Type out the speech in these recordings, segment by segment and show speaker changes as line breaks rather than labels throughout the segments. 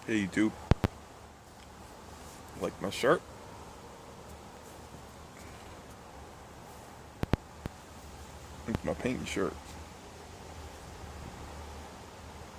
Hey dude, like my shirt? It's my painting shirt.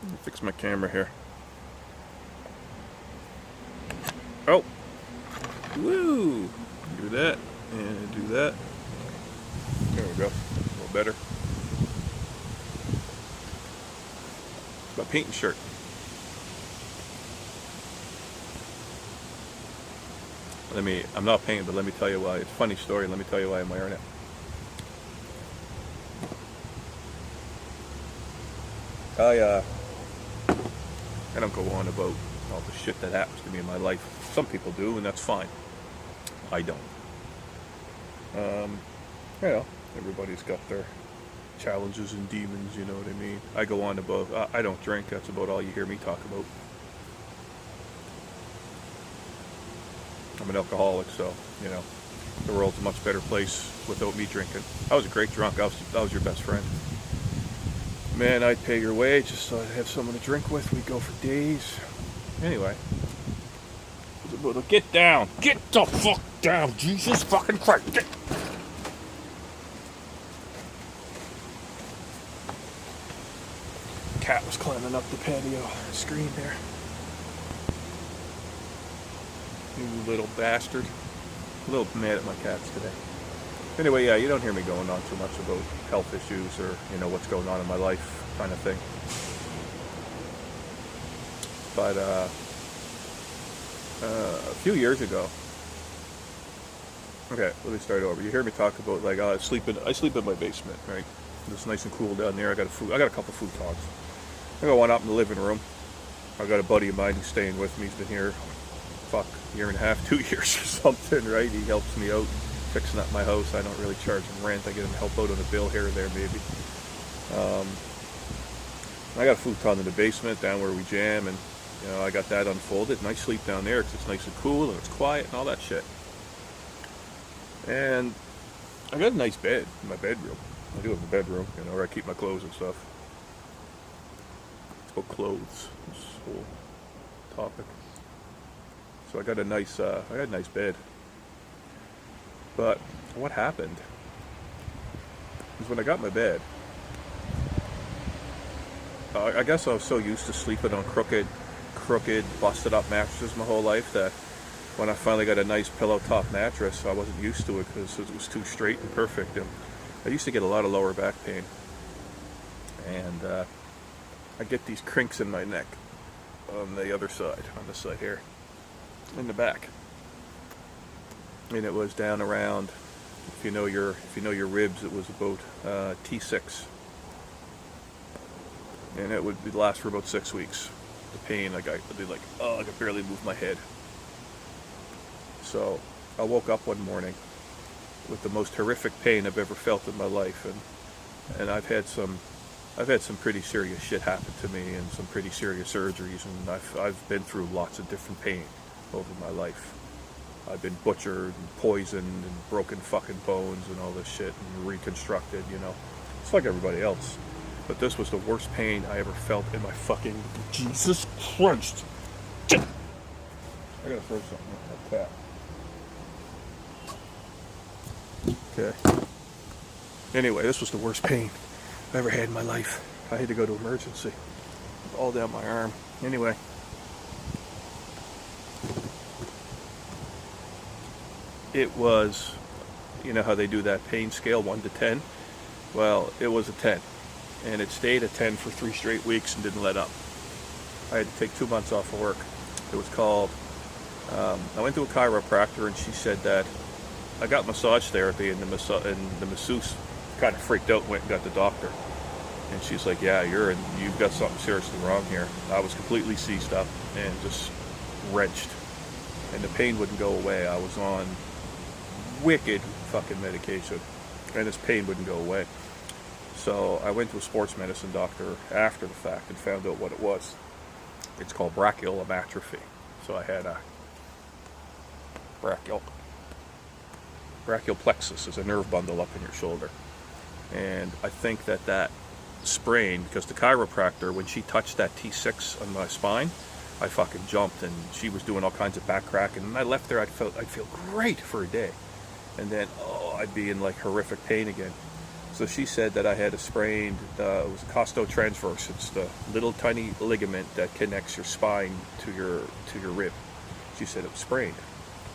Let me fix my camera here. Oh! Woo! Do that, and do that. There we go. A little better. My painting shirt. I'm not painting, but let me tell you why. It's a funny story, let me tell you why I'm wearing it. I don't go on about all the shit that happens to me in my life. Some people do, and that's fine. I don't. You know, everybody's got their challenges and demons, you know what I mean? I go on about, I don't drink, that's about all you hear me talk about. I'm an alcoholic, so, you know, the world's a much better place without me drinking. I was a great drunk, I was your best friend. Man, I'd pay your wage just so I'd have someone to drink with. We'd go for days. Anyway. Get down! Get the fuck down! Jesus fucking Christ! Get. Cat was climbing up the patio screen there. You little bastard. A little mad at my cats today. Anyway, yeah, you don't hear me going on too much about health issues or, you know, what's going on in my life kind of thing. But a few years ago, okay, let me start over. You hear me talk about like I sleep in my basement, right? It's nice and cool down there. I got a couple futongs. I got one up in the living room. I got a buddy of mine who's staying with me. He's been here, a year and a half, 2 years or something, right? He helps me out fixing up my house. I don't really charge him rent. I get him to help out on a bill here or there, maybe. I got a futon in the basement down where we jam, and you know I got that unfolded, and I sleep down there because it's nice and cool and it's quiet and all that shit. And I got a nice bed in my bedroom. I do have a bedroom, you know, where I keep my clothes and stuff. It's about clothes, this whole topic. So I got a nice bed. But what happened is when I got my bed, I guess I was so used to sleeping on crooked, busted up mattresses my whole life that when I finally got a nice pillow top mattress, I wasn't used to it because it was too straight and perfect. And I used to get a lot of lower back pain. And I get these crinks in my neck on the other side, on this side here, in the back. And it was down around, if you know your ribs, it was about T6, and it would last for about 6 weeks. The pain, I'd be like, oh, I could barely move my head. So I woke up one morning with the most horrific pain I've ever felt in my life, and I've had some pretty serious shit happen to me, and some pretty serious surgeries, and I've been through lots of different pain over my life. I've been butchered and poisoned and broken fucking bones and all this shit and reconstructed, you know. It's like everybody else. But this was the worst pain I ever felt in my fucking Jesus Christ. I gotta throw something at that. Okay. Anyway, this was the worst pain I've ever had in my life. I had to go to emergency. All down my arm. Anyway. It was, you know how they do that pain scale, 1 to 10? Well, it was a 10. And it stayed at 10 for 3 straight weeks and didn't let up. I had to take 2 months off of work. It was called, I went to a chiropractor, and she said that I got massage therapy, and the masseuse kind of freaked out and went and got the doctor. And she's like, yeah, you've got something seriously wrong here. I was completely seized up and just wrenched. And the pain wouldn't go away. I was on wicked fucking medication, and this pain wouldn't go away. So I went to a sports medicine doctor after the fact and found out what it was. It's called brachial atrophy. So I had a brachial plexus is a nerve bundle up in your shoulder, and I think that sprain, because the chiropractor, when she touched that T6 on my spine, I fucking jumped, and she was doing all kinds of back cracking. And I left there, I'd feel great for a day, and then I'd be in like horrific pain again. So she said that I had a sprained, it was a costotransverse. It's the little tiny ligament that connects your spine to your rib. She said it was sprained,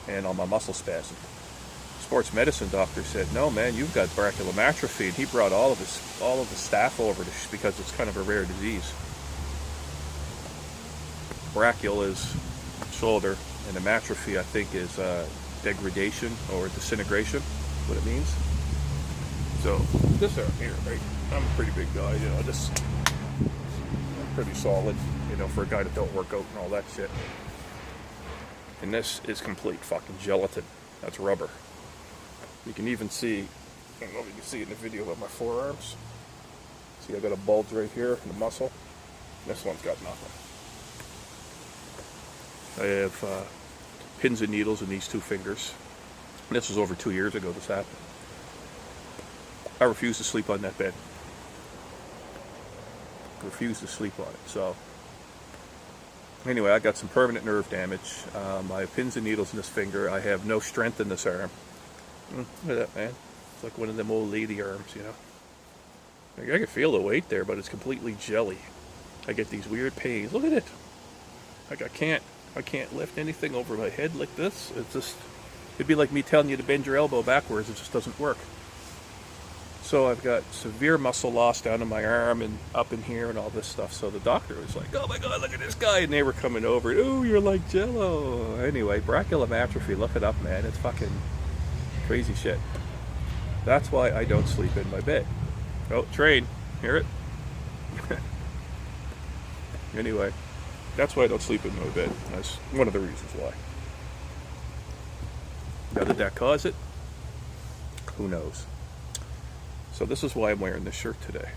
and all my muscle spasmed. Sports medicine doctor said, "No, man, you've got brachial atrophy," and he brought all of his staff over because it's kind of a rare disease. Brachial is shoulder, and atrophy, I think, is degradation or disintegration, what it means. So this arm here, right? I'm a pretty big guy, you know. I'm pretty solid, you know, for a guy that don't work out and all that shit. And this is complete fucking gelatin. That's rubber. You can even see, I don't know if you can see it in the video about my forearms. See, I got a bulge right here in the muscle. This one's got nothing. I have pins and needles in these two fingers. This was over 2 years ago this happened. I refuse to sleep on that bed. Refuse to sleep on it. So anyway, I got some permanent nerve damage. I have pins and needles in this finger. I have no strength in this arm. Look at that, man. It's like one of them old lady arms, you know. I can feel the weight there, but it's completely jelly. I get these weird pains. Look at it. Like I can't lift anything over my head like this. It'd be like me telling you to bend your elbow backwards. It just doesn't work. So I've got severe muscle loss down in my arm and up in here and all this stuff. So the doctor was like, "Oh my God, look at this guy." And they were coming over. "Oh, you're like Jello." Anyway, brachial atrophy, look it up, man. It's fucking crazy shit. That's why I don't sleep in my bed. Oh, train. Hear it? Anyway, that's why I don't sleep in my bed. That's one of the reasons why. Now, did that cause it? Who knows? So this is why I'm wearing this shirt today.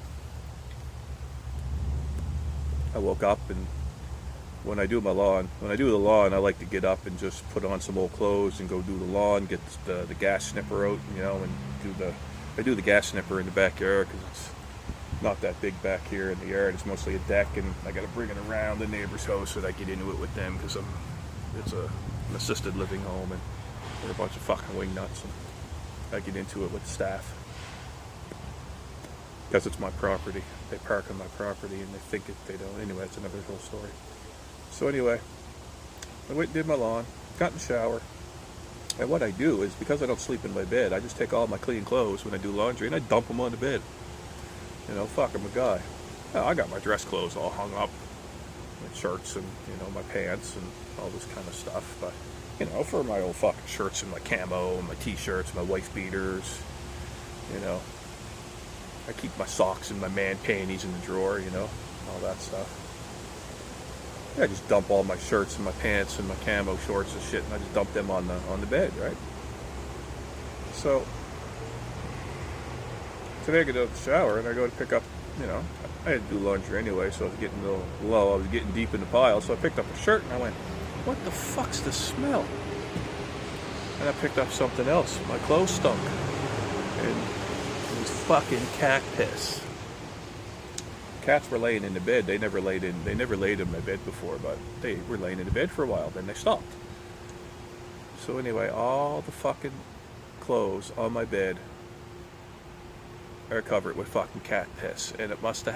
I woke up, and when I do the lawn, I like to get up and just put on some old clothes and go do the lawn, get the gas snipper out, you know, and I do the gas snipper in the backyard because it's not that big back here in the yard. It's mostly a deck, and I got to bring it around the neighbor's house so that I get into it with them because it's an assisted living home, and they're a bunch of fucking wing nuts, and I get into it with the staff. Because it's my property. They park on my property and they think they don't. Anyway, it's another whole story. So anyway, I went and did my lawn, got in the shower, and what I do is, because I don't sleep in my bed, I just take all my clean clothes when I do laundry and I dump them on the bed. You know, fuck, I'm a guy. Now, I got my dress clothes all hung up, my shirts and, you know, my pants and all this kind of stuff. But, you know, for my old fucking shirts and my camo and my t-shirts, my wife beaters, you know. I keep my socks and my man panties in the drawer, you know, all that stuff. Yeah, I just dump all my shirts and my pants and my camo shorts and shit, and I just dump them on the bed, right? So today I get out of the shower and I go to pick up, you know, I had to do laundry anyway, so I was getting a little low. I was getting deep in the pile, so I picked up a shirt and I went, "What the fuck's the smell?" And I picked up something else. My clothes stunk. And fucking cat piss. Cats were laying in the bed. They never laid in my bed before, but they were laying in the bed for a while, then they stopped. So anyway, all the fucking clothes on my bed are covered with fucking cat piss, and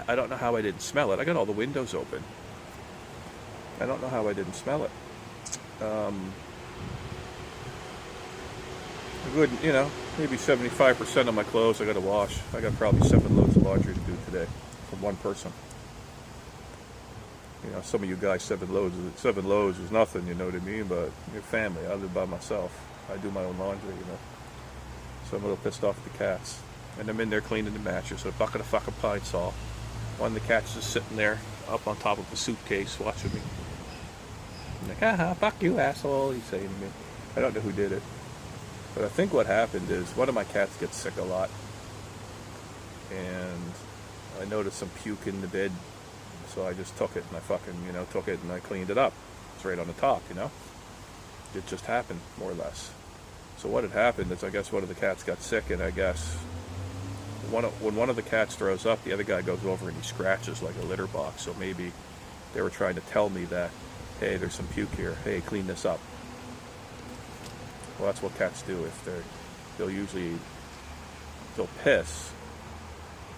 I don't know how I didn't smell it. I got all the windows open. I don't know how I didn't smell it. Good, you know, maybe 75% of my clothes I got to wash. I got probably 7 loads of laundry to do today from one person. You know, some of you guys, 7 loads is nothing, you know what I mean? But your family, I live by myself. I do my own laundry, you know. So I'm a little pissed off at the cats. And I'm in there cleaning the mattress with a bucket of fucking Pine Sol. One of the cats is sitting there up on top of a suitcase watching me. I'm like, "Haha, fuck you, asshole," he's saying to me. I don't know who did it. But I think what happened is one of my cats gets sick a lot, and I noticed some puke in the bed, so I just took it and I cleaned it up. It's right on the top, you know. It just happened, more or less. So what had happened is, I guess one of the cats got sick, and I guess when one of the cats throws up, the other guy goes over and he scratches like a litter box. So maybe they were trying to tell me that hey, there's some puke here. Hey, clean this up. Well, that's what cats do. They'll piss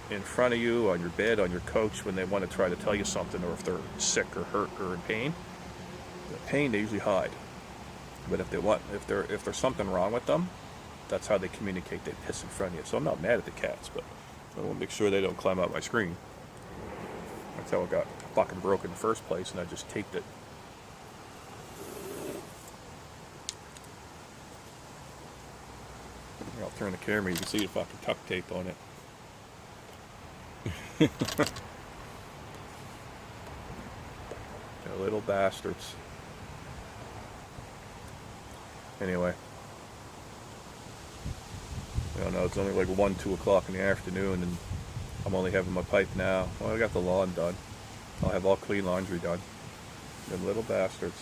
in front of you, on your bed, on your couch, when they want to try to tell you something, or if they're sick or hurt or in pain. The pain, they usually hide. But if there's something wrong with them, that's how they communicate. They piss in front of you. So I'm not mad at the cats, but I want to make sure they don't climb up my screen. That's how it got fucking broken in the first place, and I just taped it. Here, I'll turn the camera. You can see the fucking tuck tape on it. The little bastards. Anyway, I don't know, it's only like 1, 2 o'clock in the afternoon, and I'm only having my pipe now. Well, I got the lawn done. I'll have all clean laundry done. Them little bastards.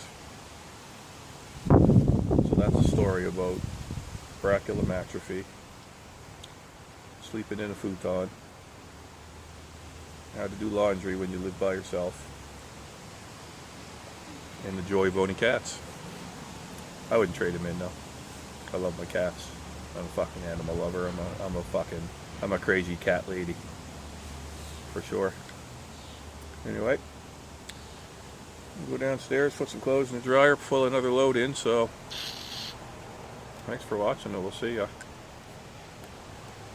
So that's a story about brachial atrophy, sleeping in a futon, how to do laundry when you live by yourself, and the joy of owning cats. I wouldn't trade them in though. I love my cats. I'm a fucking animal lover. I'm a crazy cat lady. For sure. Anyway, I'll go downstairs, put some clothes in the dryer, pull another load in, so thanks for watching, and we'll see ya.